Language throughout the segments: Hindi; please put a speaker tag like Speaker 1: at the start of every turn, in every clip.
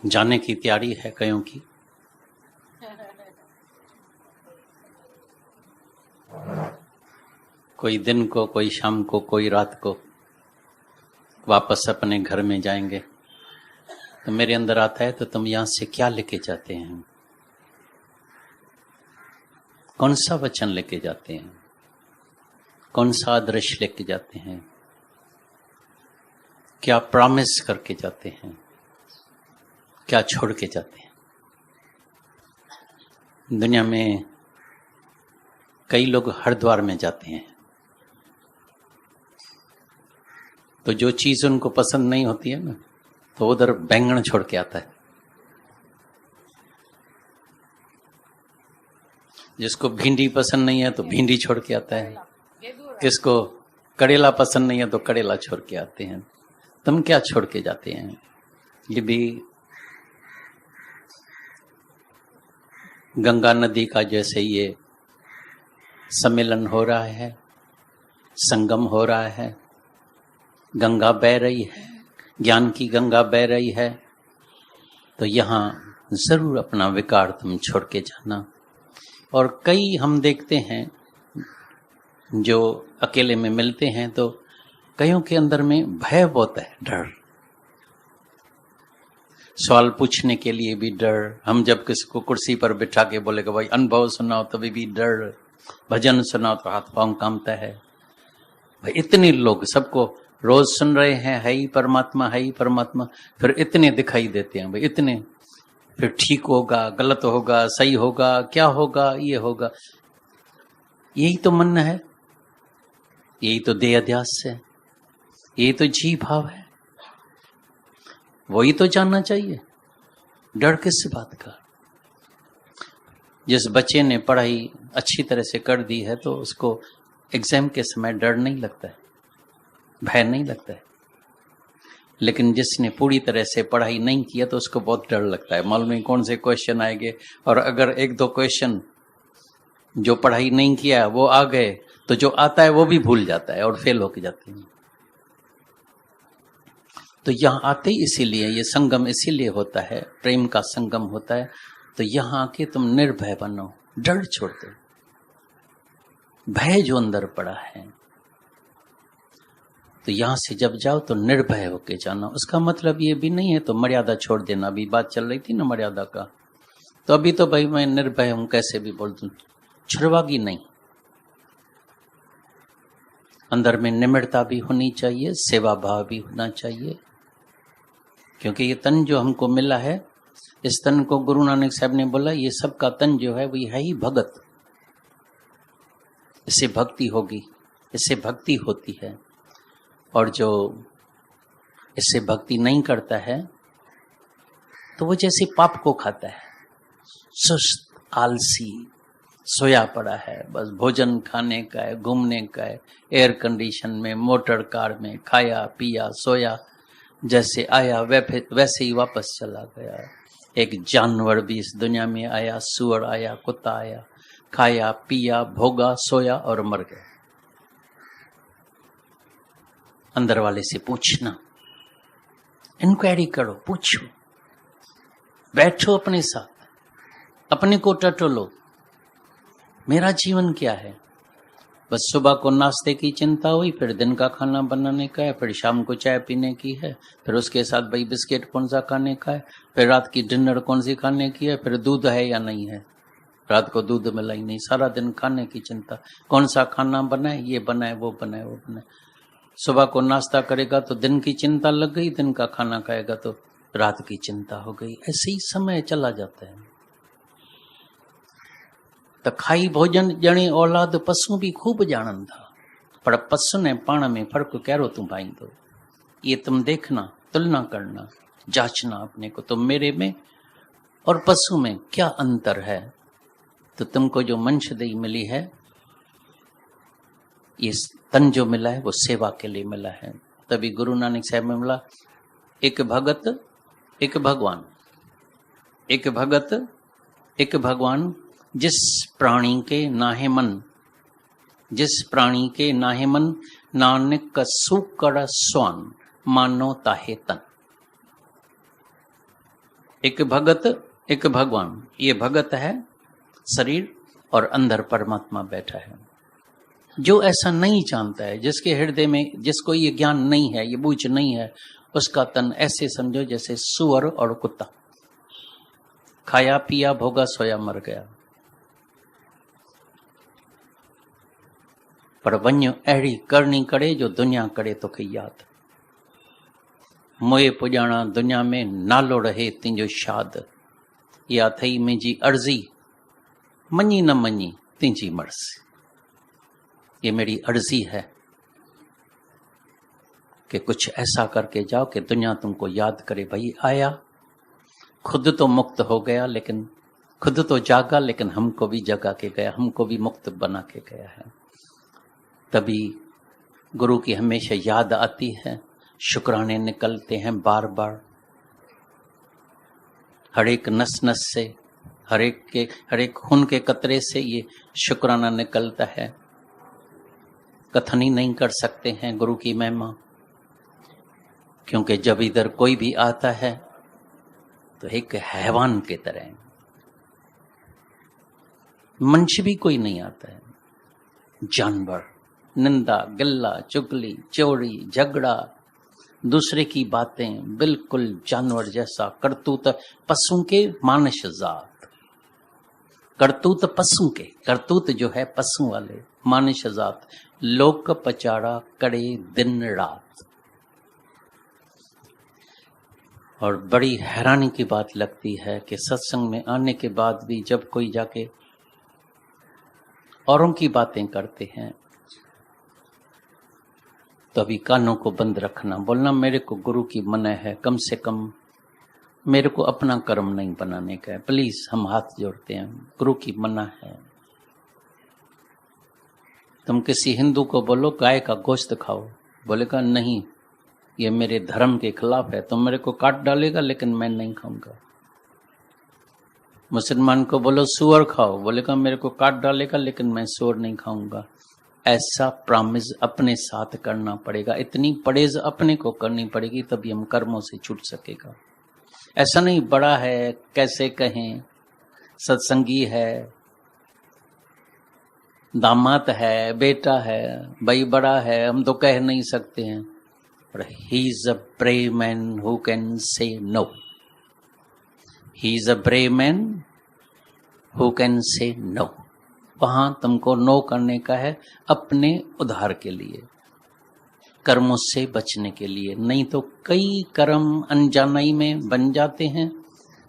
Speaker 1: जाने की तैयारी है कईयों की। कोई दिन को, कोई शाम को, कोई रात को वापस अपने घर में जाएंगे। तो मेरे अंदर आता है, तो तुम यहां से क्या लेके जाते हैं? कौन सा वचन लेके जाते हैं? कौन सा आदर्श लेके जाते हैं? क्या प्रॉमिस करके जाते हैं? क्या छोड़ के जाते हैं? दुनिया में कई लोग हरिद्वार में जाते हैं, तो जो चीज उनको पसंद नहीं होती है ना, तो उधर बैंगन छोड़ के आता है। जिसको भिंडी पसंद नहीं है तो भिंडी छोड़ के आता है, किसको करेला पसंद नहीं है तो करेला छोड़ के आते हैं। तुम क्या छोड़ के जाते हैं? ये भी गंगा नदी का जैसे ये सम्मेलन हो रहा है, संगम हो रहा है, गंगा बह रही है, ज्ञान की गंगा बह रही है, तो यहाँ जरूर अपना विकार तुम छोड़ के जाना। और कई हम देखते हैं जो अकेले में मिलते हैं, तो कईयों के अंदर में भय बहुत है, डर, सवाल पूछने के लिए भी डर। हम जब किसी को कुर्सी पर बिठा के बोलेगा भाई अनुभव सुनाओ, तभी भी डर। भजन सुनाओ तो हाथ पांव कांपता है। भाई इतने लोग सबको रोज सुन रहे हैं, है ही परमात्मा, है ही परमात्मा, फिर इतने दिखाई देते हैं भाई, इतने, फिर ठीक होगा, गलत होगा, सही होगा, क्या होगा, ये होगा। यही तो मन है, यही तो देह अध्यास है, यही तो जी भाव है, वही तो जानना चाहिए। डर किस बात का? जिस बच्चे ने पढ़ाई अच्छी तरह से कर दी है, तो उसको एग्जाम के समय डर नहीं लगता है, भय नहीं लगता है। लेकिन जिसने पूरी तरह से पढ़ाई नहीं किया तो उसको बहुत डर लगता है, मालूम नहीं कौन से क्वेश्चन आएंगे। और अगर एक दो क्वेश्चन जो पढ़ाई नहीं किया है वो आ गए, तो जो आता है वो भी भूल जाता है और फेल होके जाते हैं। तो यहाँ आते ही इसीलिए, ये संगम इसीलिए होता है, प्रेम का संगम होता है। तो यहाँ आके तुम निर्भय बनो, डर छोड़ दो, भय जो अंदर पड़ा है, तो यहां से जब जाओ तो निर्भय होके जाना। उसका मतलब ये भी नहीं है तो मर्यादा छोड़ देना। अभी बात चल रही थी ना मर्यादा का, तो अभी तो भाई मैं निर्भय हूं, कैसे भी बोल दूं, छुड़वागी नहीं। अंदर में निम्रता भी होनी चाहिए, सेवा भाव भी होना चाहिए। क्योंकि ये तन जो हमको मिला है, इस तन को गुरु नानक साहब ने बोला, ये सबका तन जो है वो है ही भगत। इससे भक्ति होगी, इससे भक्ति होती है। और जो इससे भक्ति नहीं करता है, तो वो जैसे पाप को खाता है, सुस्त, आलसी, सोया पड़ा है, बस भोजन खाने का है, घूमने का है, एयर कंडीशन में, मोटर कार में, खाया पिया सोया, जैसे आया वैसे ही वापस चला गया। एक जानवर भी इस दुनिया में आया, सुअर आया, कुत्ता आया, खाया पिया, भोगा, सोया और मर गया। अंदर वाले से पूछना, इंक्वायरी करो, पूछो, बैठो अपने साथ, अपने को टटोलो, मेरा जीवन क्या है। बस सुबह को नाश्ते की चिंता हुई, फिर दिन का खाना बनाने का है, फिर शाम को चाय पीने की है, फिर उसके साथ भाई बिस्किट कौन सा खाने का है, फिर रात की डिनर कौन सी खाने की है, फिर दूध है या नहीं है, रात को दूध मिला ही नहीं, सारा दिन खाने की चिंता, कौन सा खाना बनाए, ये बनाए, वो बनाए, वो बनाए। सुबह को नाश्ता करेगा तो दिन की चिंता लग गई, दिन का खाना खाएगा तो रात की चिंता हो गई। ऐसे ही समय चला जाता है। तो खाई भोजन जणी औलाद पशु भी खूब जानन था, पर पशु ने पाण में फर्क करो तुम भाई। तो ये तुम देखना, तुलना करना, जांचना अपने को, तो मेरे में और पशु में क्या अंतर है। तो तुमको जो मंशदेही मिली है, ये तन जो मिला है वो सेवा के लिए मिला है। तभी गुरु नानक साहब में मिला, एक भगत एक भगवान, एक भगत एक भगवान, जिस प्राणी के नाहे मन, जिस प्राणी के नाहे मन, नानक सूकड़ स्वान, मानो ताहे तन। एक भगत एक भगवान। ये भगत है शरीर और अंदर परमात्मा बैठा है। जो ऐसा नहीं जानता है, जिसके हृदय में जिसको ये ज्ञान नहीं है, ये बूझ नहीं है, उसका तन ऐसे समझो जैसे सुअर और कुत्ता, खाया पिया भोगा सोया मर गया। पर वन्य अहिड़ी करनी करे जो दुनिया करे तोखे याद। मोए पुॼाणा दुनिया में नालो रहे तुंहिंजो शाद। या थई मुंहिंजी अर्ज़ी मञी न मञी तुंहिंजी मर्ज़ी। ये मेरी अर्जी है कि कुछ ऐसा करके जाओ कि दुनिया तुमको याद करे, भाई आया, खुद तो मुक्त हो गया, लेकिन खुद तो जागा, लेकिन हमको भी जगा के गया, हमको भी मुक्त बना के गया है। तभी गुरु की हमेशा याद आती है, शुक्राने निकलते हैं बार बार, हर एक नस नस से, हर एक खून के कतरे से ये शुक्राना निकलता है। कथन ही नहीं कर सकते हैं गुरु की महिमा, क्योंकि जब इधर कोई भी आता है तो एक हैवान की तरह, मनुष्य भी कोई नहीं आता है, जानवर, निंदा गिल्ला चुगली चोरी झगड़ा, दूसरे की बातें, बिल्कुल जानवर जैसा करतूत, पशु के मानस जात, करतूत पशु के, करतूत जो है पशु वाले, मानस जात, लोक पचाड़ा करे दिन रात। और बड़ी हैरानी की बात लगती है कि सत्संग में आने के बाद भी जब कोई जाके औरों की बातें करते हैं तो अभी कानों को बंद रखना, बोलना मेरे को गुरु की मना है, कम से कम मेरे को अपना कर्म नहीं बनाने का है, प्लीज। हम हाथ जोड़ते हैं, गुरु की मना है। तुम किसी हिंदू को बोलो गाय का गोश्त खाओ, बोलेगा नहीं ये मेरे धर्म के खिलाफ है, तुम मेरे को काट डालेगा लेकिन मैं नहीं खाऊंगा। मुसलमान को बोलो सुअर खाओ, बोलेगा मेरे को काट डालेगा लेकिन मैं सुअर नहीं खाऊंगा। ऐसा प्रॉमिस अपने साथ करना पड़ेगा, इतनी परहेज अपने को करनी पड़ेगी, तभी हम कर्मों से छूट सकेगा। ऐसा नहीं बड़ा है कैसे कहें, सत्संगी है, दामाद है, बेटा है, भाई बड़ा है, हम तो कह नहीं सकते हैं, पर he is a brave man who can say no. He is a brave man who can say no. वहां तुमको नो करने का है, अपने उद्धार के लिए, कर्मों से बचने के लिए। नहीं तो कई कर्म अनजानाई में बन जाते हैं,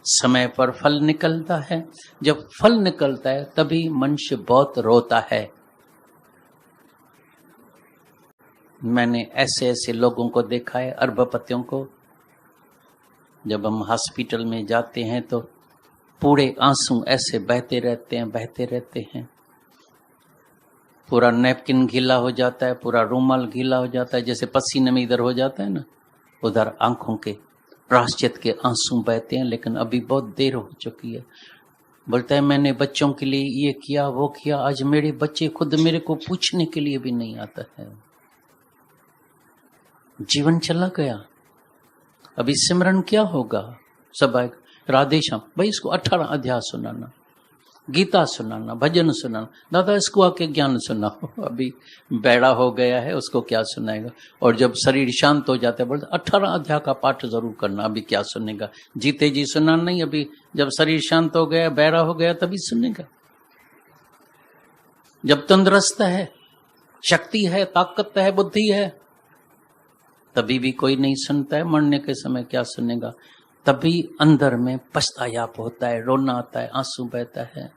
Speaker 1: समय पर फल निकलता है। जब फल निकलता है तभी मनुष्य बहुत रोता है। मैंने ऐसे ऐसे लोगों को देखा है, अरबपतियों को, जब हम हॉस्पिटल में जाते हैं तो पूरे आंसू ऐसे बहते रहते हैं। पूरा नैपकिन गीला हो जाता है, पूरा रूमाल गीला हो जाता है, जैसे पसीने में इधर हो जाता है ना, उधर आंखों के प्रायश्चित के आंसू बहते हैं। लेकिन अभी बहुत देर हो चुकी है। बोलता है मैंने बच्चों के लिए ये किया वो किया, आज मेरे बच्चे खुद मेरे को पूछने के लिए भी नहीं आता है। जीवन चला गया, अभी सिमरन क्या होगा? सब आएगा, राधे श्याम, भाई इसको 18 अध्याय सुनाना, गीता सुनाना, भजन सुनाना, दादा इसको आके ज्ञान सुनाओ। अभी बैड़ा हो गया है, उसको क्या सुनाएगा? और जब शरीर शांत हो जाता है बोलते 18 अध्याय का पाठ जरूर करना, अभी क्या सुनेगा? जीते जी सुना नहीं, अभी जब शरीर शांत हो गया, बैड़ा हो गया, तभी सुनेगा। जब तंदुरुस्त है, शक्ति है, ताकत है, बुद्धि है, तभी भी कोई नहीं सुनता है। मरने के समय क्या सुनेगा? तभी अंदर में पछतायाप होता है, रोना आता है, आंसू बहता है।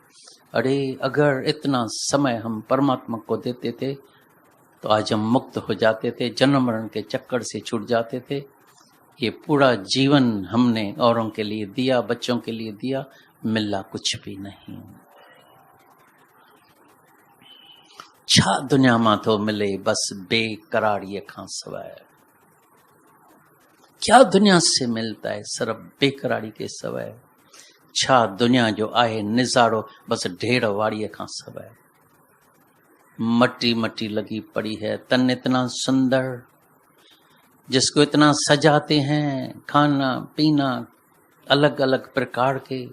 Speaker 1: अरे अगर इतना समय हम परमात्मा को देते थे तो आज हम मुक्त हो जाते थे, जन्म मरण के चक्कर से छूट जाते थे। ये पूरा जीवन हमने औरों के लिए दिया, बच्चों के लिए दिया, मिला कुछ भी नहीं। छा दुनिया में तो मिले बस बेकरारी खां सवाइ। क्या दुनिया से मिलता है? सिर्फ बेकरारी के सवाइ। छा दुनिया जो आहे निज़ारो बस ढेर वाड़ी खां सवाइ। मट्टी मट्टी लगी पड़ी है, तन इतना सुंदर, जिसको इतना सजाते हैं, खाना पीना अलग अलग प्रकार के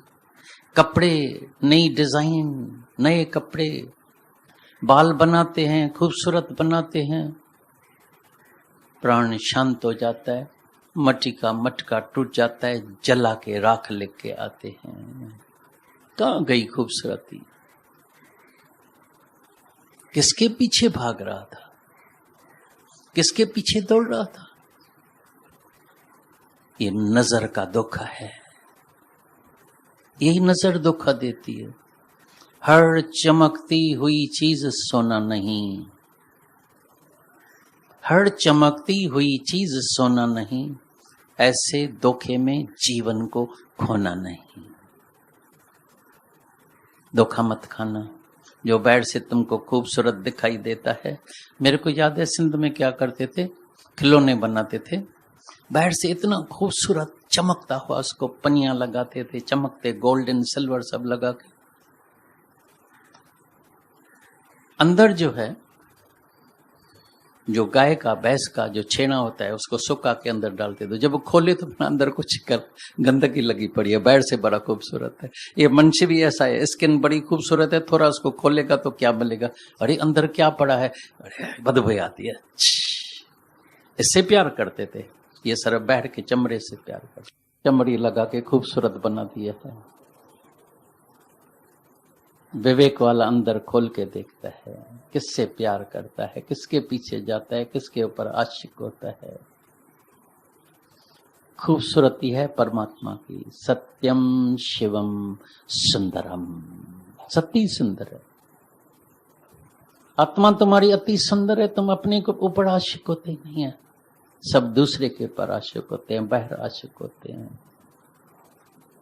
Speaker 1: कपड़े, नई डिजाइन, नए कपड़े, बाल बनाते हैं, खूबसूरत बनाते हैं। प्राण शांत हो जाता है, मट्टी का मटका टूट जाता है, जला के राख लेके आते हैं। कहाँ गई खूबसूरती? किसके पीछे भाग रहा था? किसके पीछे दौड़ रहा था? ये नजर का धोखा है। यही नजर धोखा देती है। हर चमकती हुई चीज सोना नहीं, हर चमकती हुई चीज सोना नहीं, ऐसे धोखे में जीवन को खोना नहीं। धोखा मत खाना। जो बाहर से तुमको खूबसूरत दिखाई देता है, मेरे को याद है सिंध में क्या करते थे, खिलौने बनाते थे, बाहर से इतना खूबसूरत चमकता हुआ उसको पनियां लगाते थे, चमकते गोल्डन सिल्वर सब लगा के। अंदर जो है, जो गाय का भैंस का जो छेना होता है उसको सुखा के अंदर डालते थे। जब वो खोले तो अपना अंदर कुछ गंदगी लगी पड़ी है। बाहर से बड़ा खूबसूरत है। ये मनुष्य भी ऐसा है, स्किन बड़ी खूबसूरत है, थोड़ा उसको खोलेगा तो क्या मिलेगा, अरे अंदर क्या पड़ा है, अरे बदबू आती है। इससे प्यार करते थे। ये सिर्फ बाहर के चमड़े से प्यार करते, चमड़ी लगा के खूबसूरत बना दिया है। विवेक वाला अंदर खोल के देखता है, किससे प्यार करता है, किसके पीछे जाता है, किसके ऊपर आशिक होता है। खूबसूरती है परमात्मा की। सत्यम शिवम सुंदरम। सत्य सुंदर है। आत्मा तुम्हारी अति सुंदर है। तुम अपने को ऊपर आशिक होते नहीं है, सब दूसरे के ऊपर आशिक होते हैं, बाहर आशिक होते हैं।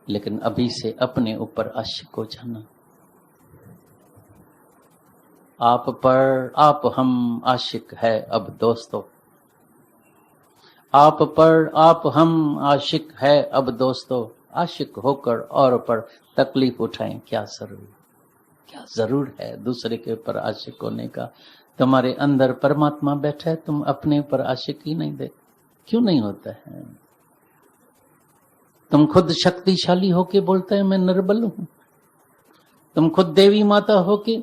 Speaker 1: लेकिन अभी से अपने ऊपर आशिक हो जाना। आप पर आप हम आशिक है अब दोस्तों, आप पर आप हम आशिक है अब दोस्तों। आशिक होकर और पर तकलीफ उठाएं क्या जरूर, क्या जरूर है दूसरे के ऊपर आशिक होने का। तुम्हारे अंदर परमात्मा बैठा है, तुम अपने ऊपर आशिक ही नहीं दे, क्यों नहीं होता है? तुम खुद शक्तिशाली होके बोलते हैं मैं निर्बल हूं। तुम खुद देवी माता होके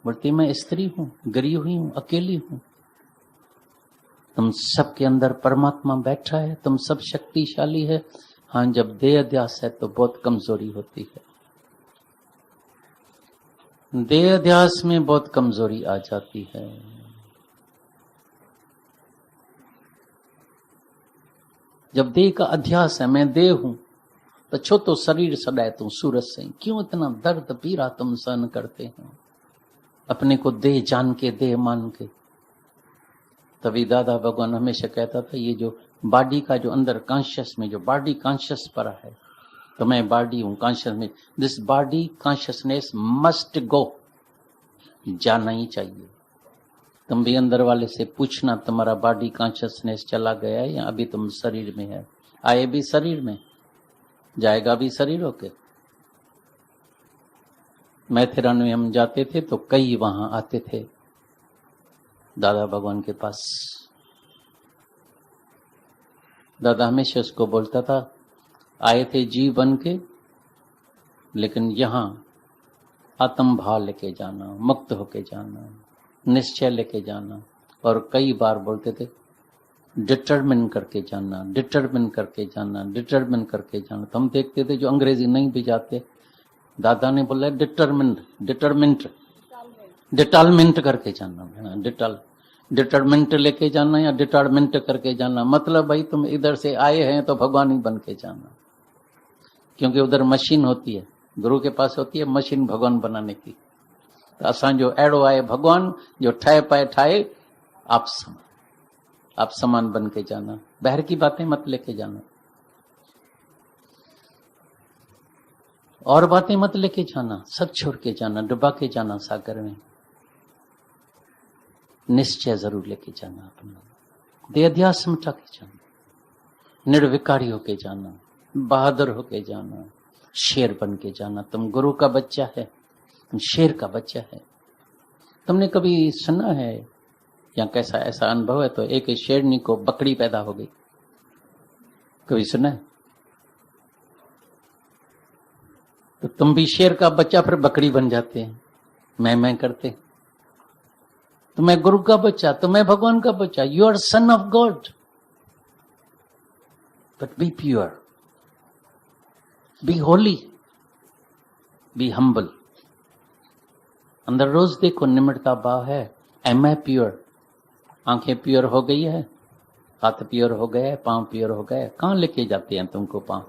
Speaker 1: बोलती मैं स्त्री हूं, गिरी हुई हूं, अकेली हूं। तुम सबके अंदर परमात्मा बैठा है, तुम सब शक्तिशाली है। हाँ, जब देह अध्यास है तो बहुत कमजोरी होती है। देह अध्यास में बहुत कमजोरी आ जाती है। जब देह का अध्यास है, मैं देह हूं, तो छो तो शरीर सदाए तू सूरज से। क्यों इतना दर्द पीड़ा तुम सहन करते हैं अपने को देह जान के, देह मान के? तभी दादा भगवान हमेशा कहता था, ये जो बॉडी का जो अंदर कॉन्शियस में जो बॉडी कॉन्शियस पड़ा है, तो मैं बॉडी हूं कॉन्शियस में, this body consciousness must go, जाना ही चाहिए। तुम भी अंदर वाले से पूछना, तुम्हारा बॉडी कॉन्शियसनेस चला गया है या अभी तुम शरीर में है? आए भी शरीर में, जाएगा भी शरीर होके। मैथेरान में हम जाते थे तो कई वहां आते थे दादा भगवान के पास। दादा हमेशा उसको बोलता था, आए थे जीव बन के, लेकिन यहां आत्म भाव लेके जाना, मुक्त होके जाना, निश्चय लेके जाना। और कई बार बोलते थे डिटरमिन करके जाना, डिटरमिन करके जाना, डिटरमिन करके जाना। तो हम देखते थे जो अंग्रेजी नहीं भी जाते, दादा ने बोला डिटरमिन, डिटरमिंट, डिटालमेंट करके जाना, डिटरमिंट लेके जाना या डिटालमेंट करके जाना। मतलब भाई तुम इधर से आए हैं तो भगवान ही बन के जाना, क्योंकि उधर मशीन होती है, गुरु के पास होती है मशीन भगवान बनाने की। तो असां जो अड़ो आए भगवान, जो ठाए पाए ठाए, आप समान बन के जाना। बाहर की बातें मत लेके जाना, और बातें मत लेके जाना, सब छोड़ के जाना, डुबा के जाना सागर में। निश्चय जरूर लेके जाना अपना, देहाध्यास मिटा के जाना, निर्विकारी होके जाना, बहादुर होके जाना, शेर बन के जाना। तुम गुरु का बच्चा है, तुम शेर का बच्चा है। तुमने कभी सुना है या कैसा ऐसा अनुभव है तो एक शेरनी को बकरी पैदा हो गई, कभी सुना है? तो तुम भी शेर का बच्चा फिर बकरी बन जाते हैं, मैं करते। तो मैं गुरु का बच्चा, तो मैं भगवान का बच्चा। You are son of God, but be pure, be holy, be humble. अंदर रोज देखो निम्रता भाव है। Am I pure? आंखें प्योर हो गई है, हाथ प्योर हो गए, पांव प्योर हो गए। कहां लेके जाते हैं तुमको पांव?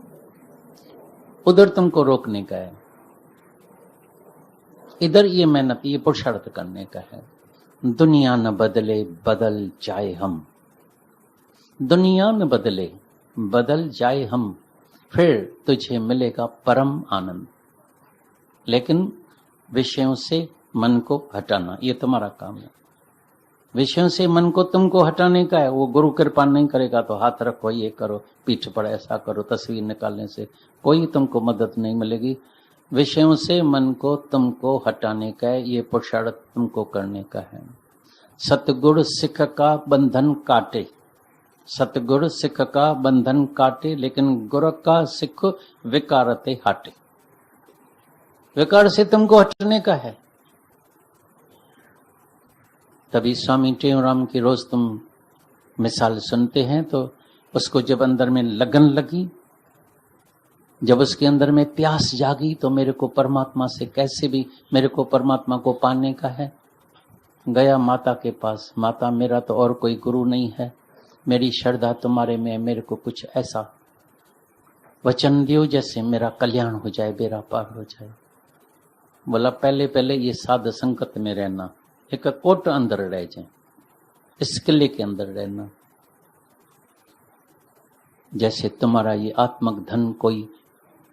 Speaker 1: उधर तुमको रोकने का है, इधर ये मेहनत, ये पुरुषार्थ करने का है। दुनिया न बदले बदल जाए हम, दुनिया न बदले बदल जाए हम, फिर तुझे मिलेगा परम आनंद। लेकिन विषयों से मन को हटाना, ये तुम्हारा काम है। विषयों से मन को तुमको हटाने का है। वो गुरु कृपा नहीं करेगा तो हाथ रखो, ये करो, पीठ पर ऐसा करो, तस्वीर निकालने से कोई तुमको मदद नहीं मिलेगी। विषयों से मन को तुमको हटाने का है, ये पुरुषार्थ तुमको करने का है। सतगुरु सिख का बंधन काटे, सतगुरु सिख का बंधन काटे, लेकिन गुरु का सिख विकारते हटे। विकार से तुमको हटने का है। तभी स्वामी टेऊराम की रोज तुम मिसाल सुनते हैं, तो उसको जब अंदर में लगन लगी, जब उसके अंदर में प्यास जागी, तो मेरे को परमात्मा से कैसे भी मेरे को परमात्मा को पाने का है, गया माता के पास। माता, मेरा तो और कोई गुरु नहीं है, मेरी श्रद्धा तुम्हारे में है, मेरे को कुछ ऐसा वचन दियो जैसे मेरा कल्याण हो जाए, बेड़ा पार हो जाए। बोला, पहले पहले ये साध संगत में रहना, एक कोट अंदर रह जाए, इस किले के अंदर रहना। जैसे तुम्हारा ये आत्मक धन कोई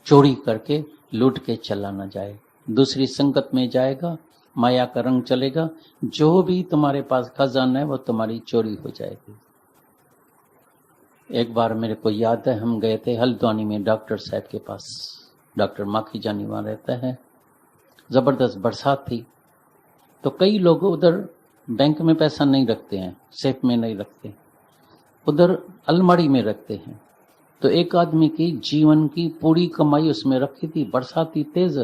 Speaker 1: चोरी करके लूट के चला ना जाए, दूसरी संगत में जाएगा, माया का रंग चलेगा, जो भी तुम्हारे पास खजाना है वो तुम्हारी चोरी हो जाएगी। एक बार मेरे को याद है, हम गए थे हल्द्वानी में डॉक्टर साहब के पास, डॉक्टर माखी जानी वहां रहता है। जबरदस्त बरसात थी, तो कई लोग उधर बैंक में पैसा नहीं रखते हैं, सेफ में नहीं रखते, उधर अलमारी में रखते हैं। तो एक आदमी की जीवन की पूरी कमाई उसमें रखी थी। बरसात थी तेज,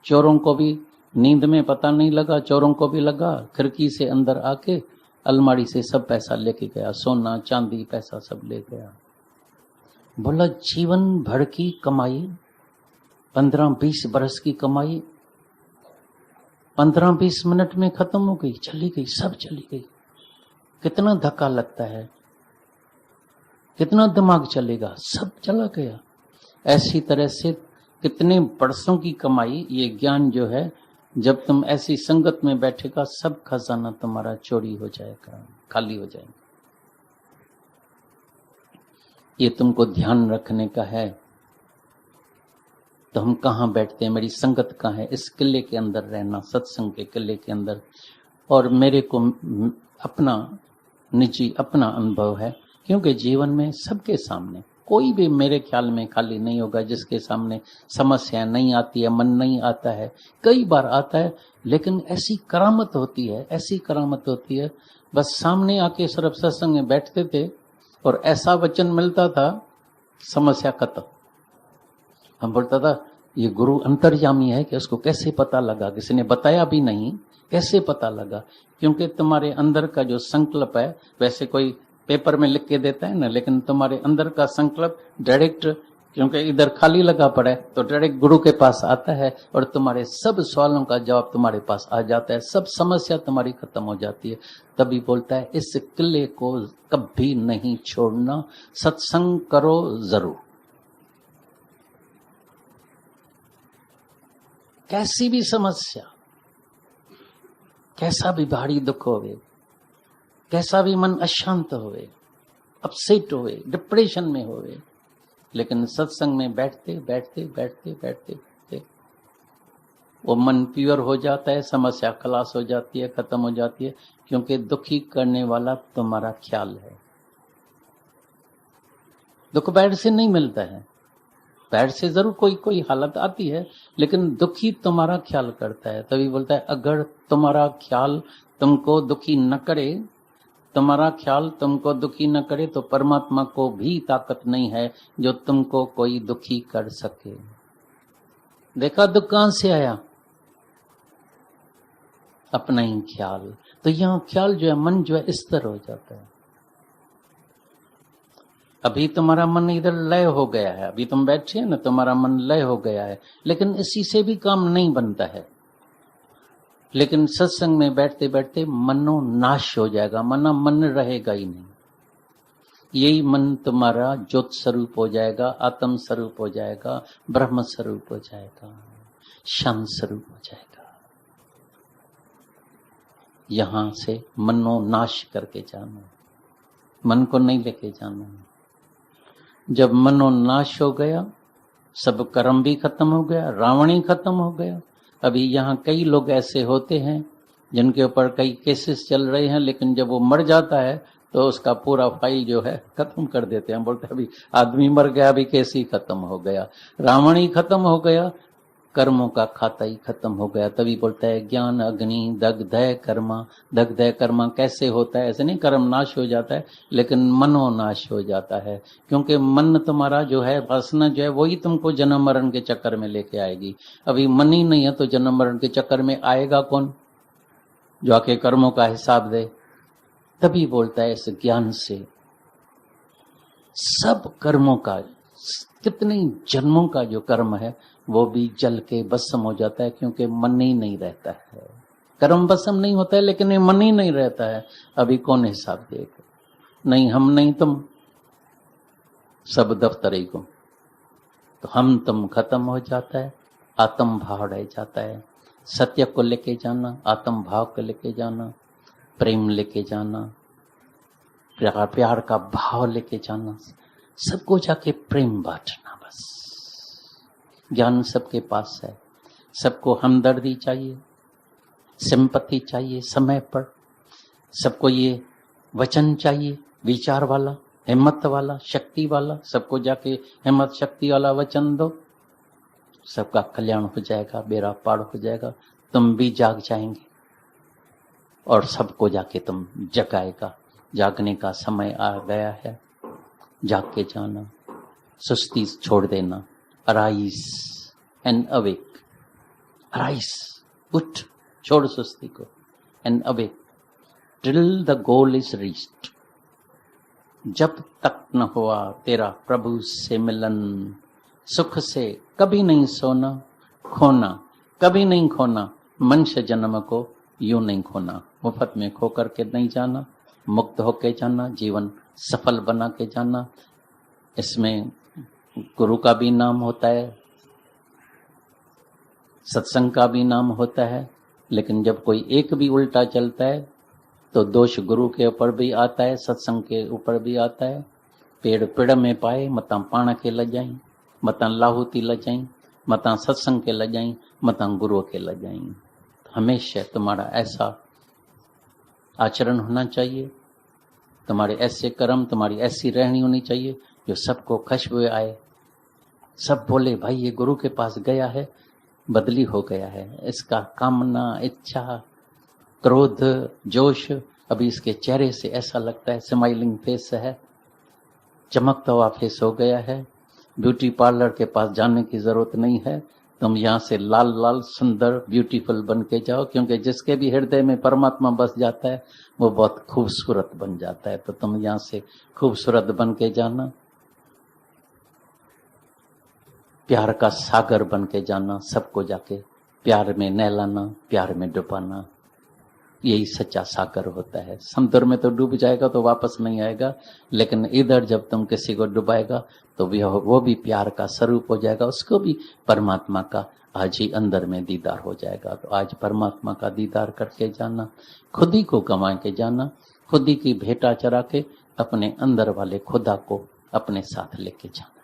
Speaker 1: चोरों को भी नींद में पता नहीं लगा, चोरों को भी लगा, खिड़की से अंदर आके अलमारी से सब पैसा लेके गया, सोना चांदी पैसा सब ले गया। बोला, जीवन भर की कमाई, 15-20 बरस की कमाई 15-20 मिनट में खत्म हो गई, चली गई, सब चली गई। कितना धक्का लगता है, कितना दिमाग चलेगा, सब चला गया। ऐसी तरह से कितने बरसों की कमाई, ये ज्ञान जो है, जब तुम ऐसी संगत में बैठेगा, सब खजाना तुम्हारा चोरी हो जाएगा, खाली हो जाएगा। ये तुमको ध्यान रखने का है। तो हम कहाँ बैठते हैं, मेरी संगत कहाँ है, इस किले के अंदर रहना, सत्संग के किले के अंदर। और मेरे को अपना निजी अपना अनुभव है, क्योंकि जीवन में सबके सामने कोई भी मेरे ख्याल में खाली नहीं होगा जिसके सामने समस्या नहीं आती है, मन नहीं आता है। कई बार आता है, लेकिन ऐसी करामत होती है, ऐसी करामत होती है, बस सामने आके सिर्फ सत्संग में बैठते थे और ऐसा वचन मिलता था, समस्या खत्म। हम बोलता था, ये गुरु अंतर्यामी है कि उसको कैसे पता लगा, किसी ने बताया भी नहीं, कैसे पता लगा? क्योंकि तुम्हारे अंदर का जो संकल्प है, वैसे कोई पेपर में लिख के देता है ना, लेकिन तुम्हारे अंदर का संकल्प डायरेक्ट, क्योंकि इधर खाली लगा पड़ा है, तो डायरेक्ट गुरु के पास आता है और तुम्हारे सब सवालों का जवाब तुम्हारे पास आ जाता है, सब समस्या तुम्हारी खत्म हो जाती है। तभी बोलता है, इस किले को कभी नहीं छोड़ना, सत्संग करो जरूर। कैसी भी समस्या, कैसा भी भारी दुख होवे, कैसा भी मन अशांत होवे, अपसेट होवे, डिप्रेशन में होवे, लेकिन सत्संग में बैठते बैठते बैठते बैठते बैठते वो मन प्योर हो जाता है, समस्या खलास हो जाती है, खत्म हो जाती है। क्योंकि दुखी करने वाला तुम्हारा ख्याल है। दुख बैठ से नहीं मिलता है, बैठ से जरूर कोई कोई हालत आती है, लेकिन दुखी तुम्हारा ख्याल करता है। तभी बोलता है, अगर तुम्हारा ख्याल तुमको दुखी न करे, तुम्हारा ख्याल तुमको दुखी न करे, तो परमात्मा को भी ताकत नहीं है जो तुमको कोई दुखी कर सके। देखा दुख कहां से आया? अपना ही ख्याल। तो यहां ख्याल जो है, मन जो है स्थिर हो जाता है। अभी तुम्हारा मन इधर लय हो गया है, अभी तुम बैठे हैं ना, तुम्हारा मन लय हो गया है, लेकिन इसी से भी काम नहीं बनता है। लेकिन सत्संग में बैठते बैठते मनो नाश हो जाएगा, मन रहेगा ही नहीं। यही मन तुम्हारा ज्योत स्वरूप हो जाएगा, आत्म स्वरूप हो जाएगा, ब्रह्म स्वरूप हो जाएगा, शांत स्वरूप हो जाएगा। यहां से मनो नाश करके जाना, मन को नहीं लेके जाना। जब मनो नाश हो गया, सब कर्म भी खत्म हो गया, रावण ही खत्म हो गया। अभी यहाँ कई लोग ऐसे होते हैं जिनके ऊपर कई केसेस चल रहे हैं, लेकिन जब वो मर जाता है तो उसका पूरा फाइल जो है खत्म कर देते हैं। बोलते हैं अभी आदमी मर गया, अभी केस ही खत्म हो गया, रावण ही खत्म हो गया, कर्मों का खाता ही खत्म हो गया। तभी बोलता है ज्ञान अग्नि दग्धय कर्मा। दग्धय कर्मा कैसे होता है? ऐसे नहीं कर्म नाश हो जाता है, लेकिन मनो नाश हो जाता है। क्योंकि मन तुम्हारा जो है, वासना जो है, वही तुमको जन्म मरण के चक्कर में लेके आएगी। अभी मन ही नहीं है तो जन्म मरण के चक्कर में आएगा कौन जो आके कर्मों का हिसाब दे? तभी बोलता है इस ज्ञान से सब कर्मों का, कितने जन्मों का जो कर्म है वो भी जल के भस्म हो जाता है, क्योंकि मन ही नहीं रहता है। कर्म भस्म नहीं होता है, लेकिन ये मन ही नहीं रहता है। अभी कौन हिसाब देगा? नहीं हम नहीं तुम, सब दफ्तरी को। तो हम तुम खत्म हो जाता है, आत्म भाव रह जाता है। सत्य को लेके जाना, आत्म भाव को लेके जाना, प्रेम लेके जाना, प्यार का भाव लेके जाना, सबको जाके प्रेम बांटना। बस ज्ञान सबके पास है, सबको हमदर्दी चाहिए, सिंपैथी चाहिए समय पर, सबको ये वचन चाहिए विचार वाला, हिम्मत वाला, शक्ति वाला। सबको जाके हिम्मत शक्ति वाला वचन दो, सबका कल्याण हो जाएगा, बेड़ा पार हो जाएगा। तुम भी जाग जाएंगे और सबको जाके तुम जगाएगा। जागने का समय आ गया है, जाग के जाना, सुस्ती छोड़ देना। अराइज एंड अवेक, अराइज, उठ, छोड़ सुस्ती को, and awake till the goal is reached. जब तक न हुआ तेरा प्रभु से मिलन, सुख से कभी नहीं सोना, खोना कभी नहीं खोना। मनुष्य जन्म को यूं नहीं खोना, मुफ्त में खो करके नहीं जाना, मुक्त होके जाना, जीवन सफल बना के जाना। इसमें गुरु का भी नाम होता है, सत्संग का भी नाम होता है, लेकिन जब कोई एक भी उल्टा चलता है तो दोष गुरु के ऊपर भी आता है, सत्संग के ऊपर भी आता है। पेड़ पेड़ में पाए, मता पाण के लजाई, मता लाहुती लजाई, मता सत्संग के लजाई, मता गुरु के लजाई। हमेशा तुम्हारा ऐसा आचरण होना चाहिए, तुम्हारे ऐसे कर्म, तुम्हारी ऐसी रहनी होनी चाहिए जो सबको खुशबू आए, सब बोले भाई ये गुरु के पास गया है, बदली हो गया है। इसका कामना, इच्छा, क्रोध, जोश अभी इसके चेहरे से ऐसा लगता है स्माइलिंग फेस है, चमकता हुआ फेस हो गया है। ब्यूटी पार्लर के पास जाने की जरूरत नहीं है, तुम यहाँ से लाल लाल सुंदर ब्यूटीफुल बन के जाओ, क्योंकि जिसके भी हृदय में परमात्मा बस जाता है वो बहुत खूबसूरत बन जाता है। तो तुम यहाँ से खूबसूरत बन के जाना, प्यार का सागर बन के जाना, सबको जाके प्यार में नहलाना, प्यार में डुबाना। यही सच्चा सागर होता है। समुद्र में तो डूब जाएगा तो वापस नहीं आएगा, लेकिन इधर जब तुम किसी को डुबाएगा तो वो भी प्यार का स्वरूप हो जाएगा, उसको भी परमात्मा का आज ही अंदर में दीदार हो जाएगा। तो आज परमात्मा का दीदार करके जाना, खुद ही को कमा के जाना, खुद ही की भेंटा चरा के अपने अंदर वाले खुदा को अपने साथ लेके जाना।